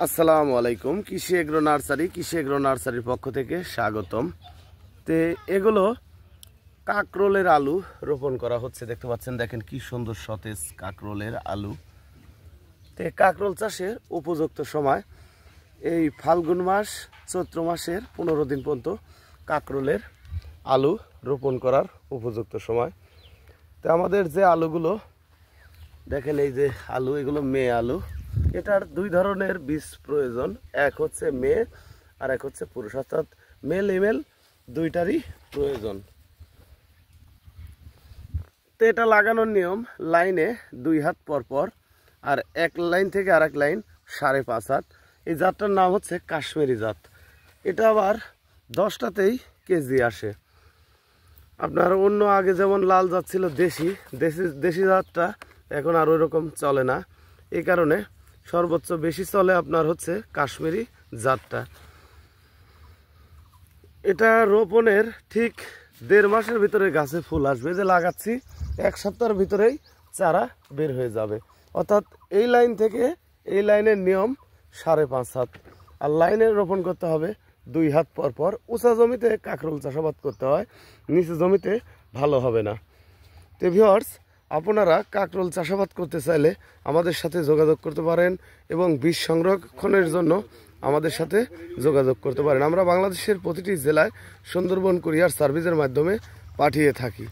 আসসালামু আলাইকুম। কৃষি এগ্রো নার্সারির পক্ষ থেকে স্বাগতম। তে এগুলো কাকরোলের আলু রোপণ করা হচ্ছে, দেখতে পাচ্ছেন। দেখেন কি সুন্দর সতেজ কাকরোলের আলু। তে কাকরোল চাষের উপযুক্ত সময় এই ফাল্গুন মাস, চৈত্র মাসের 15 দিন পর্যন্ত কাকরোলের আলু রোপণ করার উপযুক্ত সময়। তো আমাদের যে আলুগুলো দেখেন, এই যে আলু, এগুলো মেয়ে আলু। এটার দুই ধরনের বীজ প্রয়োজন, এক হচ্ছে মেয়ে আর এক হচ্ছে পুরুষ, অর্থাৎ মেল ইমেল দুইটারই প্রয়োজন। তো এটা লাগানোর নিয়ম, লাইনে 2 হাত পর পর, আর এক লাইন থেকে আর এক লাইন 5.5 হাত। এই জাতটার নাম হচ্ছে কাশ্মীরি জাত। এটা আবার 10টাতেই কেজি আসে। আপনার অন্য আগে যেমন লাল জাত ছিল দেশি জাতটা, এখন আর ওইরকম চলে না। এই কারণে সর্বোচ্চ বেশি চলে আপনার হচ্ছে কাশ্মীরি জাতটা। এটা রোপণের ঠিক 1.5 মাসের ভিতরে গাছে ফুল আসবে। যে লাগাচ্ছি 1 সপ্তাহের ভিতরেই চারা বের হয়ে যাবে। অর্থাৎ এই লাইন থেকে এই লাইনের নিয়ম 5.5 হাত, আর লাইনে রোপণ করতে হবে 2 হাত পর পর। উঁচা জমিতে কাকরোল চাষাবাদ করতে হয়, নিচু জমিতে ভালো হবে না। তো ভিউয়ার্স, আপনারা কাকরোল চাষাবাদ করতে চাইলে আমাদের সাথে যোগাযোগ করতে পারেন এবং বীজ সংরক্ষণের জন্য আমাদের সাথে যোগাযোগ করতে পারেন। আমরা বাংলাদেশের প্রতিটি জেলায় সুন্দরবন কুরিয়ার সার্ভিসের মাধ্যমে পাঠিয়ে থাকি।